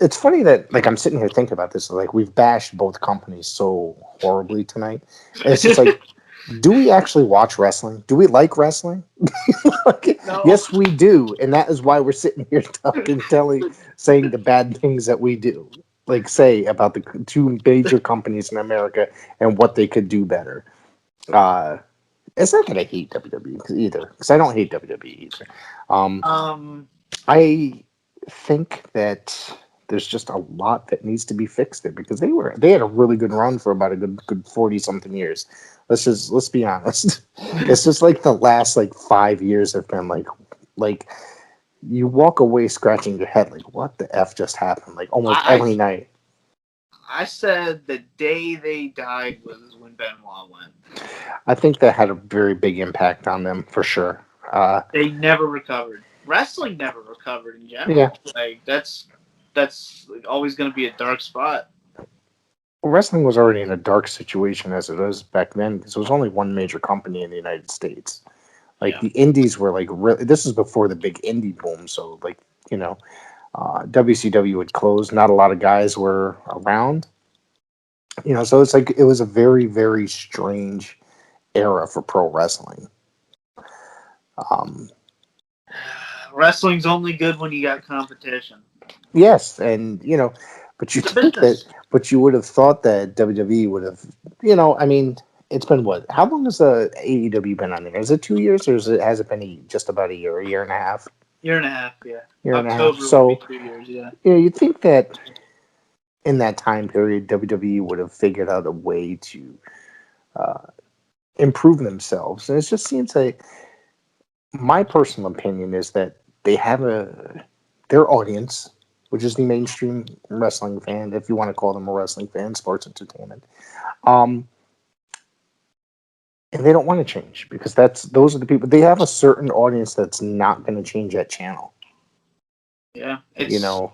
it's funny that, like, I'm sitting here thinking about this, like, we've bashed both companies so horribly tonight. And it's just like, do we actually watch wrestling? Do we like wrestling? No. Yes, we do. And that is why we're sitting here saying the bad things that we do. Like, say about the 2 major companies in America and what they could do better. It's not that I hate WWE either, because I don't hate WWE either. I think that there's just a lot that needs to be fixed there, because they had a really good run for about a good 40 something years. Let's be honest. It's just like the last 5 years have been like you walk away scratching your head like, what the F just happened? Like almost every night. I said the day they died was when Benoit went. I think that had a very big impact on them for sure. They never recovered. Wrestling never recovered in general. Yeah. Like that's always going to be a dark spot. Wrestling was already in a dark situation as it was back then, because there was only one major company in the United States. The indies were this is before the big indie boom. So WCW had closed. Not a lot of guys were around. So it's it was a very, very strange era for pro wrestling. Wrestling's only good when you got competition. Yes, and but you would have thought that WWE would have, I mean, it's been what? How long has the AEW been on there? Is it 2 years, or has it been just about a year and a half? Year and a half, yeah. Year and a half. So 2 years, yeah. You'd think that in that time period, WWE would have figured out a way to improve themselves. And it just seems like, my personal opinion is that they have their audience, which is the mainstream wrestling fan, if you want to call them a wrestling fan, sports entertainment. And they don't want to change because those are the people. They have a certain audience that's not going to change that channel. Yeah, You know,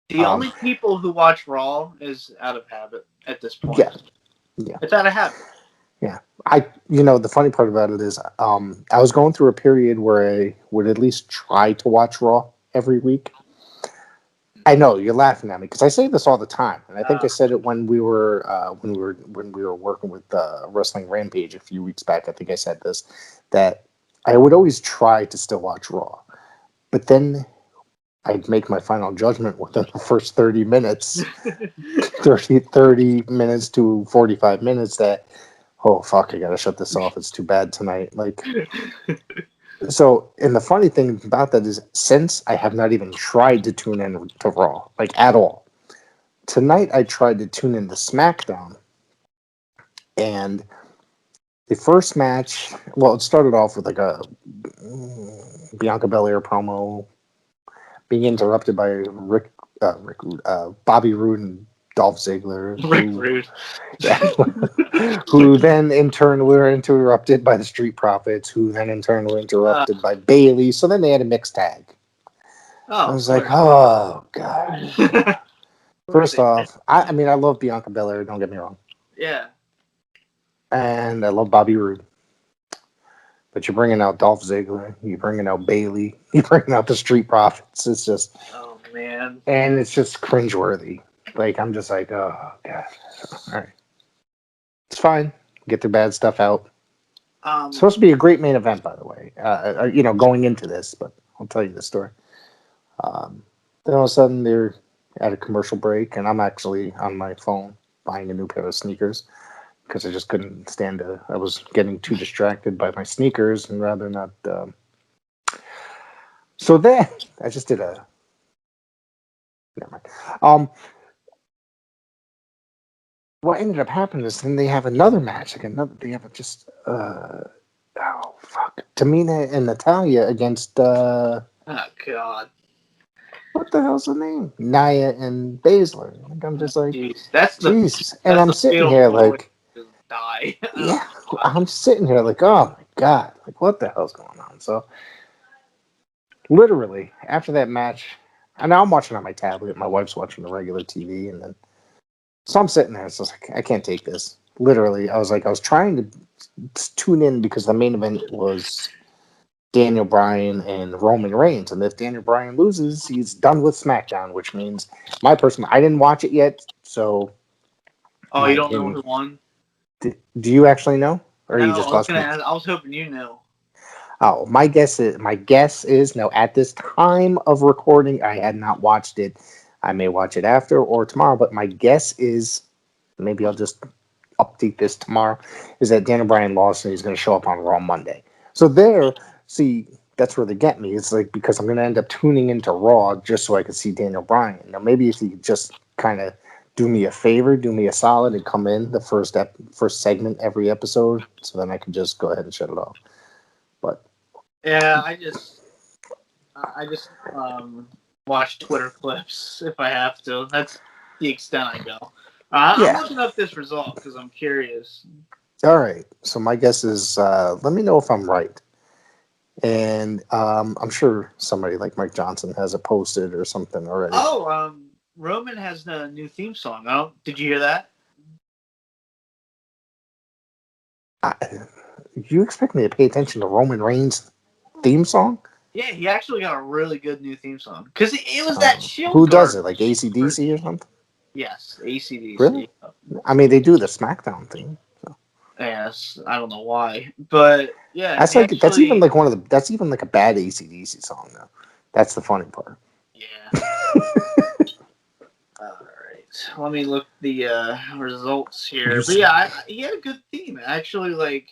the only people who watch Raw is out of habit at this point. Yeah. It's out of habit. Yeah. The funny part about it is, I was going through a period where I would at least try to watch Raw every week. I know you're laughing at me because I say this all the time, and I think I said it when we were working with Wrestling Rampage a few weeks back. I think I said this, that I would always try to still watch Raw, but then I'd make my final judgment within the first 30 minutes, 30 minutes to 45 minutes that, oh, fuck, I gotta shut this off. It's too bad tonight. So, and the funny thing about that is, since I have not even tried to tune in to Raw, at all, tonight I tried to tune in to SmackDown, and the first match, well, it started off with a Bianca Belair promo, being interrupted by Bobby Roode and Dolph Ziggler. Who then in turn were interrupted by the Street Profits, who then in turn were interrupted by Bayley. So then they had a mixed tag. I was like, oh, God. First off, I mean, I love Bianca Belair, don't get me wrong. Yeah. And I love Bobby Roode. But you're bringing out Dolph Ziggler, you're bringing out Bayley, you're bringing out the Street Profits. It's just... Oh, man. And it's just cringeworthy. I'm just like, oh, God. All right. It's fine. Get their bad stuff out. It's supposed to be a great main event, by the way. Going into this, but I'll tell you the story. Then all of a sudden they're at a commercial break, and I'm actually on my phone buying a new pair of sneakers because I just couldn't stand it. I was getting too distracted by my sneakers and rather not. So then I just did a. Never mind. What ended up happening is then they have another match. They have just Tamina and Natalia against oh, God. What the hell's the name? Nia and Baszler. I'm just like, jeez. And I'm sitting here die. Yeah, I'm sitting here oh my God, what the hell's going on? So literally after that match, and now I'm watching on my tablet. My wife's watching the regular TV, and then. So I'm sitting there. It's just I can't take this. Literally, I was trying to tune in because the main event was Daniel Bryan and Roman Reigns. And if Daniel Bryan loses, he's done with SmackDown, which means I didn't watch it yet. So. Oh, you don't know who won? Do you actually know? Or no, you just I was hoping you knew. Oh, my guess is no, at this time of recording, I had not watched it. I may watch it after or tomorrow, but my guess is, maybe I'll just update this tomorrow, is that Daniel Bryan lost and he's going to show up on Raw Monday. So that's where they get me. It's because I'm going to end up tuning into Raw just so I can see Daniel Bryan. Now, maybe if you could just kind of do me a favor, do me a solid, and come in the first segment every episode, so then I can just go ahead and shut it off. But yeah, I just watch Twitter clips if I have to. That's the extent I go. I'm looking up this result because I'm curious. All right. So my guess is, let me know if I'm right. And I'm sure somebody like Mike Johnson has it posted or something already. Oh, Roman has a new theme song. Oh, did you hear that? You expect me to pay attention to Roman Reigns' theme song? Yeah, he actually got a really good new theme song. Because it was that Shield Who does it? Like AC/DC or something? Yes, AC/DC. Really? I mean, they do the SmackDown theme. So. Yes, I don't know why. But, yeah. That's even like a bad AC/DC song, though. That's the funny part. Yeah. Alright. Let me look the results here. But yeah, he had a good theme. Actually,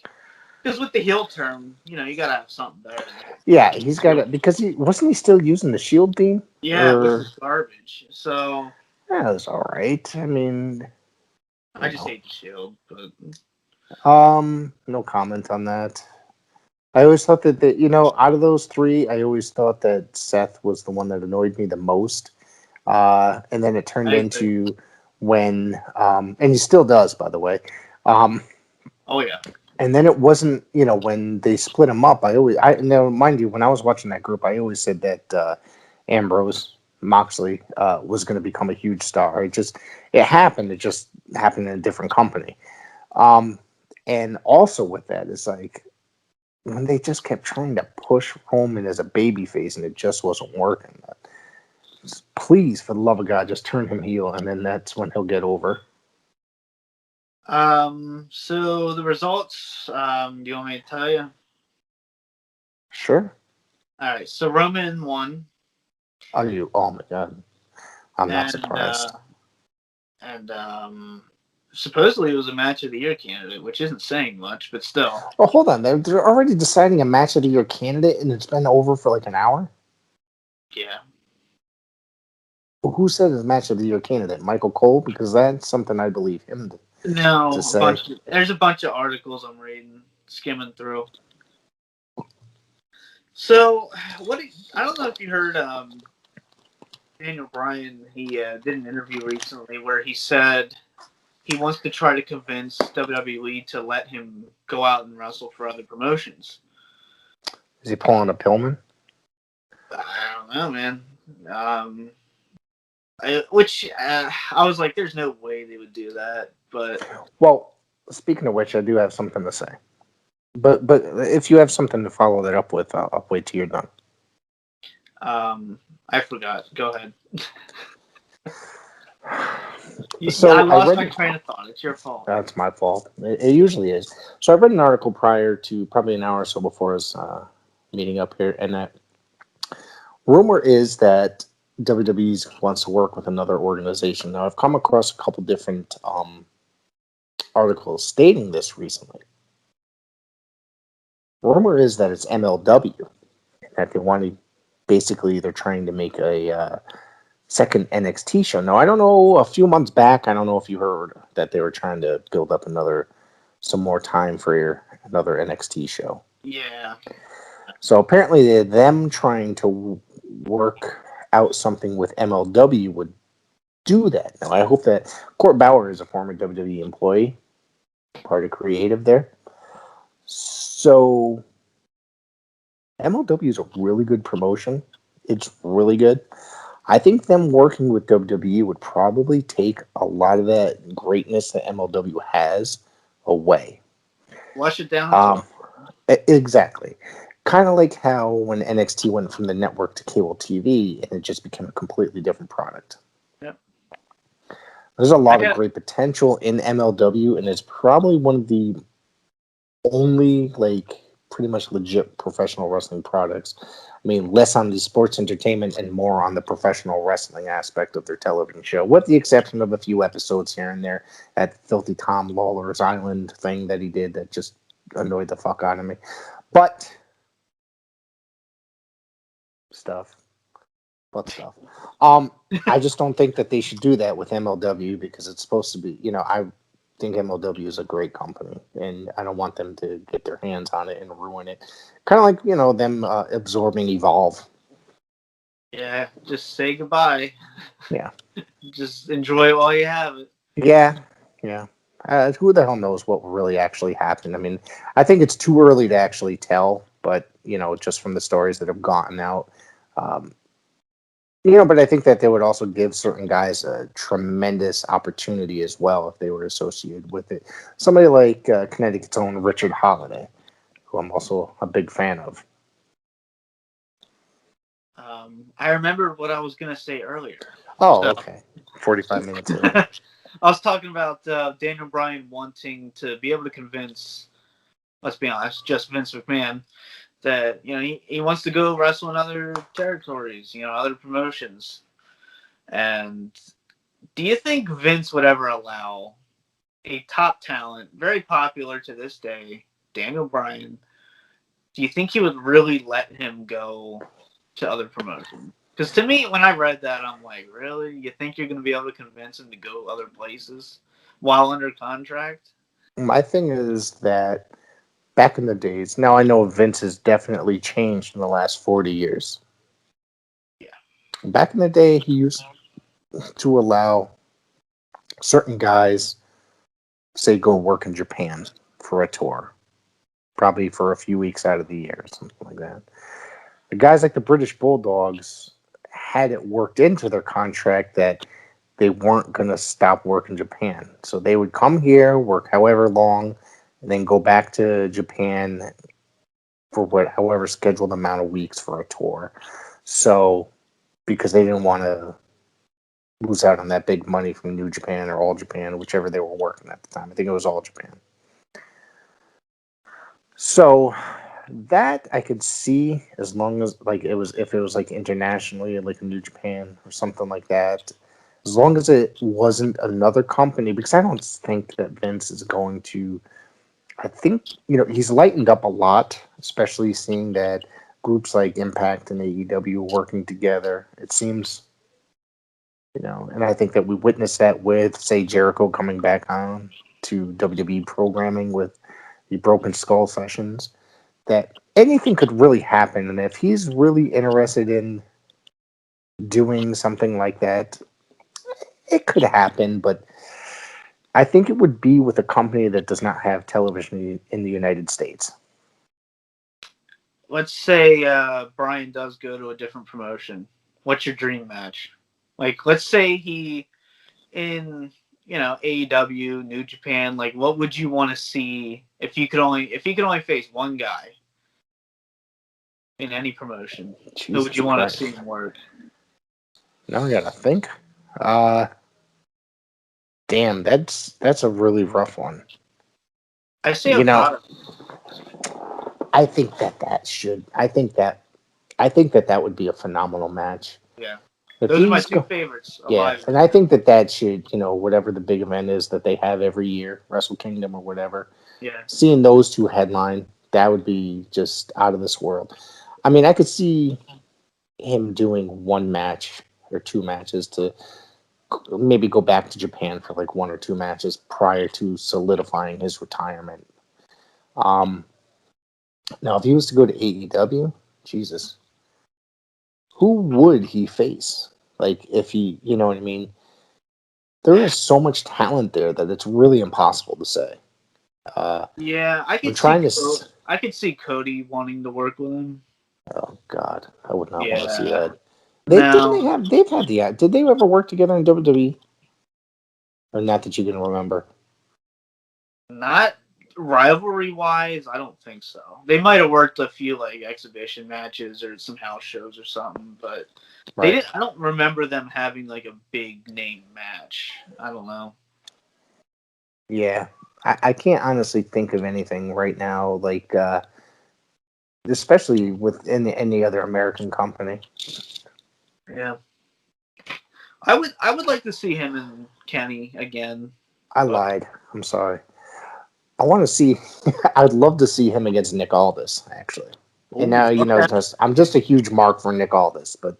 because with the heel term, you gotta have something better. Yeah, he's got it because wasn't he still using the Shield theme? Yeah, which is garbage. So Yeah, it was all right. I mean, I just hate the Shield, but no comment on that. I always thought that out of those three, I always thought that Seth was the one that annoyed me the most. And then it turned I agree. into when, and he still does, by the way. Um, Oh yeah, and then it wasn't, when they split him up. Now mind you, when I was watching that group, I always said that Ambrose Moxley was going to become a huge star. It happened. It just happened in a different company. Um, and also with that, it's like when they just kept trying to push Roman as a babyface, and it just wasn't working. Please, for the love of God, just turn him heel, and then that's when he'll get over. So the results. Do you want me to tell you? Sure. All right. So Roman won, Oh my God, I'm not and surprised. supposedly it was a match of the year candidate, which isn't saying much, but still. Well, hold on. They're already deciding a match of the year candidate, and it's been over for like an hour. Yeah. Who said it's match of the year candidate? Michael Cole, because that's something I believe him to No, say. there's a bunch of articles I'm reading, skimming through. So, I don't know if you heard Daniel Bryan. He did an interview recently where he said he wants to try to convince WWE to let him go out and wrestle for other promotions. Is he pulling a Pillman? I don't know, man. I was like, there's no way they would do that. But Well, speaking of which, I do have something to say. But if you have something to follow that up with, I'll wait till you're done. I forgot. Go ahead. So I I lost read. my train of thought. It's your fault. That's my fault. It usually is. So I read an article prior to probably an hour or so before us meeting up here, and that rumor is that WWE wants to work with another organization. Now I've come across a couple different articles stating this recently. Rumor is that it's MLW, that they want to basically they're trying to make a second NXT show. Now I don't know. A few months back, I don't know if you heard that they were trying to build up some more time for another NXT show. Yeah. So apparently, them trying to work out something with MLW would do that. Now I hope that Court Bauer is a former WWE employee, part of creative there. So MLW is a really good promotion. It's really good. I think them working with WWE would probably take a lot of that greatness that MLW has away. Wash it down to Exactly. Kind of like how when NXT went from the network to cable TV and it just became a completely different product. Yep. There's a I lot of got great potential in MLW, and it's probably one of the only pretty much legit professional wrestling products. I mean, less on the sports entertainment and more on the professional wrestling aspect of their television show, with the exception of a few episodes here and there. That filthy Tom Lawler's Island thing that he did that just annoyed the fuck out of me. But stuff. I just don't think that they should do that with MLW because it's supposed to be, I think MLW is a great company and I don't want them to get their hands on it and ruin it. Kind of like, them absorbing Evolve. Yeah, just say goodbye. Yeah. Just enjoy it while you have it. Yeah. Yeah. Who the hell knows what will really actually happen? I mean, I think it's too early to actually tell, but, just from the stories that have gotten out, um, but I think that they would also give certain guys a tremendous opportunity as well if they were associated with it. Somebody like Connecticut's own Richard Holiday, who I'm also a big fan of. I remember what I was gonna say earlier. Oh, So, okay. 45 minutes in. I was talking about Daniel Bryan wanting to be able to convince, let's be honest, just Vince McMahon that he wants to go wrestle in other territories, other promotions. And do you think Vince would ever allow a top talent, very popular to this day, Daniel Bryan? Do you think he would really let him go to other promotions? Because to me, when I read that, I'm like, really? You think you're going to be able to convince him to go other places while under contract? My thing is that back in the days, now I know Vince has definitely changed in the last 40 years. Yeah. Back in the day, he used to allow certain guys, say, go work in Japan for a tour, probably for a few weeks out of the year or something like that. The guys like the British Bulldogs had it worked into their contract that they weren't going to stop work in Japan. So they would come here, work however long, and then go back to Japan for however scheduled amount of weeks for a tour. So because they didn't want to lose out on that big money from New Japan or All Japan, whichever they were working at the time. I think it was All Japan. So that I could see as long as like it was if it was like internationally like New Japan or something like that. As long as it wasn't another company, because I don't think that Vince is going to. I think he's lightened up a lot, especially seeing that groups like Impact and AEW are working together. It seems, and I think that we witnessed that with, say, Jericho coming back on to WWE programming with the Broken Skull sessions. That anything could really happen, and if he's really interested in doing something like that, it could happen. But I think it would be with a company that does not have television in the United States. Let's say Brian does go to a different promotion. What's your dream match? Like, let's say he in AEW, New Japan. Like, what would you want to see if he could only face one guy in any promotion? Who would you want to see him work? Now I gotta think. Damn, that's a really rough one. I say Okada. I think that would be a phenomenal match. Yeah. Those are my two favorites. Yeah, and I think that should, whatever the big event is that they have every year, Wrestle Kingdom or whatever. Yeah. Seeing those two headline, that would be just out of this world. I mean, I could see him doing one match or two matches to maybe go back to Japan for like one or two matches prior to solidifying his retirement. Now, if he was to go to AEW, Jesus, who would he face? Like, if he, you know what I mean? There is so much talent there that it's really impossible to say. Yeah, I could see Cody wanting to work with him. Oh God, I would not want to see that. Did they ever work together in WWE? Or not that you can remember? Not rivalry-wise, I don't think so. They might have worked a few like exhibition matches or some house shows or something, but they didn't. I don't remember them having like a big name match. I don't know. Yeah, I can't honestly think of anything right now, like especially with any other American company. Yeah, I would like to see him and Kenny again. I lied. I'm sorry. I want to see. I'd love to see him against Nick Aldis, actually. Ooh, and now I'm just a huge mark for Nick Aldis, but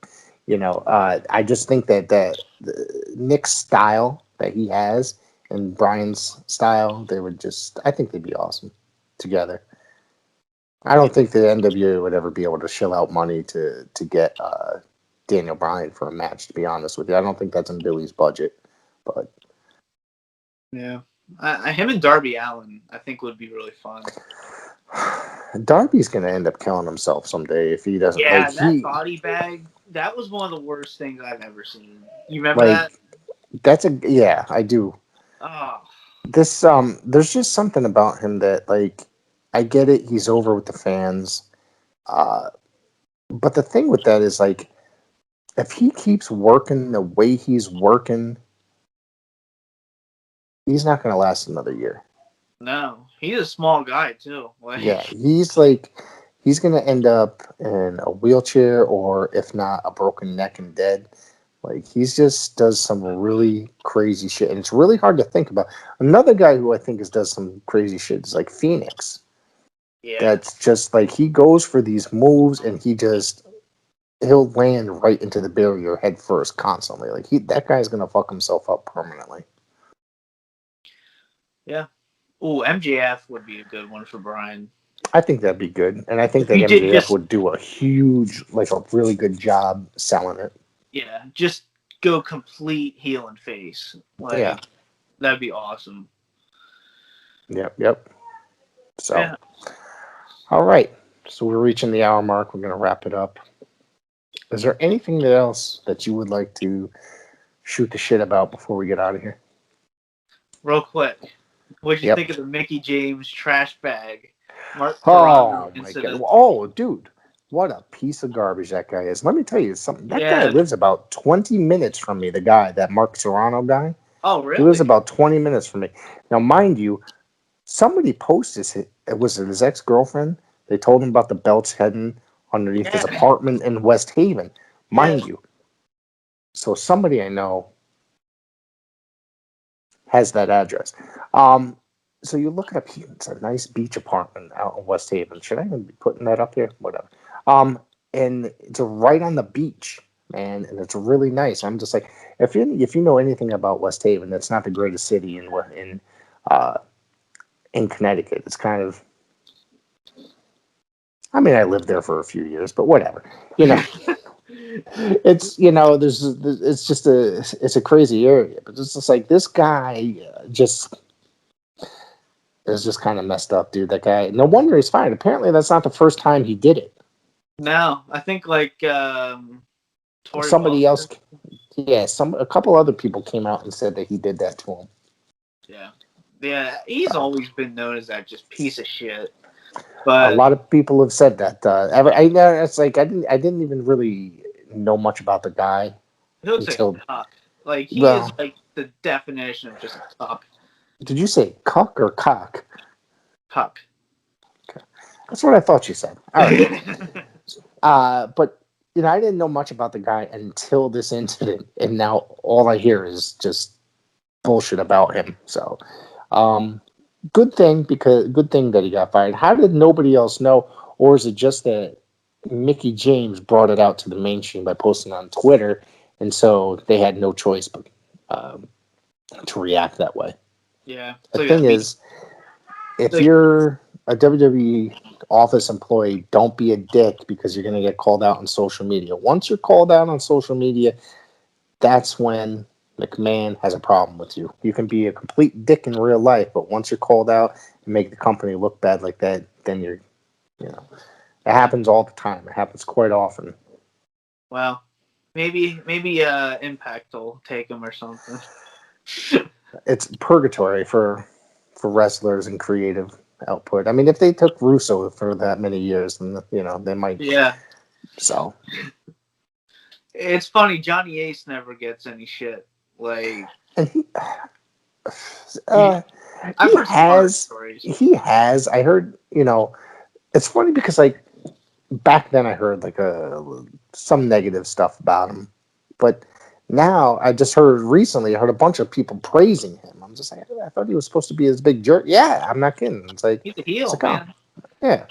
I just think that Nick's style that he has and Brian's style, I think they'd be awesome together. I don't think the NWA would ever be able to shell out money to get Daniel Bryan for a match, to be honest with you. I don't think that's in Billy's budget, but yeah. Him and Darby Allin, I think, would be really fun. Darby's gonna end up killing himself someday if he doesn't. Yeah, that body bag. That was one of the worst things I've ever seen. You remember that? I do. Oh. There's just something about him that, like, I get it. He's over with the fans, but the thing with that is, like, if he keeps working the way he's working, he's not going to last another year. No, he's a small guy too. Yeah, he's going to end up in a wheelchair, or if not, a broken neck and dead. Like, he's just does some really crazy shit, and it's really hard to think about. Another guy who I think does some crazy shit is like Phoenix. Yeah, that's just like he goes for these moves, and he just he'll land right into the barrier head first constantly. Like that guy's gonna fuck himself up permanently. Yeah. Ooh, MJF would be a good one for Brian. I think that'd be good, and I think If that he did MJF would do a really good job selling it. Yeah, just go complete heel and face. Like, that'd be awesome. Yep. So, yeah. All right. So we're reaching the hour mark. We're gonna wrap it up. Is there anything else that you would like to shoot the shit about before we get out of here? Real quick, what'd you think of the Mickey James trash bag? My God! Oh, dude, what a piece of garbage that guy is. Let me tell you something. That guy lives about 20 minutes from me. The guy, that Mark Serrano guy. Oh, really? He lives about 20 minutes from me. Now, mind you, somebody posted it was his ex-girlfriend. They told him about the belts heading underneath his apartment in West Haven. Mind you. So somebody I know has that address. So you look it up here. It's a nice beach apartment out in West Haven. Should I even be putting that up here? Whatever. And it's right on the beach, man, and it's really nice. I'm just like, if you know anything about West Haven, it's not the greatest city in Connecticut. It's kind of, I mean, I lived there for a few years, but whatever. It's it's a crazy area, but it's just like this guy is just kind of messed up, dude. That guy. No wonder he's fired. Apparently, that's not the first time he did it. No, I think somebody else. Yeah, a couple other people came out and said that he did that to him. Yeah. He's always been known as that just piece of shit. But a lot of people have said that. It's like I didn't even really know much about the guy. He looks like a cuck. Like he is like the definition of just a cuck. Did you say cuck or cock? Cuck. Okay. That's what I thought you said. All right. But I didn't know much about the guy until this incident, and now all I hear is just bullshit about him. So, good thing that he got fired. How did nobody else know, or is it just that Mickey James brought it out to the mainstream by posting on Twitter, and so they had no choice but to react that way? Yeah. The thing is, if you're a WWE office employee, don't be a dick because you're going to get called out on social media. Once you're called out on social media, that's when McMahon has a problem with you. You can be a complete dick in real life, but once you're called out and make the company look bad like that, then it happens all the time. It happens quite often. Well, maybe Impact will take him or something. It's purgatory for wrestlers and creative output. I mean, if they took Russo for that many years, then they might. Yeah. So it's funny. Johnny Ace never gets any shit. Like, and he has. I heard. It's funny because back then I heard some negative stuff about him, but now I just heard recently. I heard a bunch of people praising him. I'm just like, I thought he was supposed to be this big jerk. Yeah, I'm not kidding. It's like he's a heel, man. Yeah.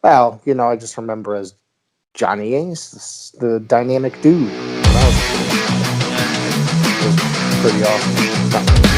Well, I just remember as Johnny Ace, the dynamic dude. That was pretty awesome.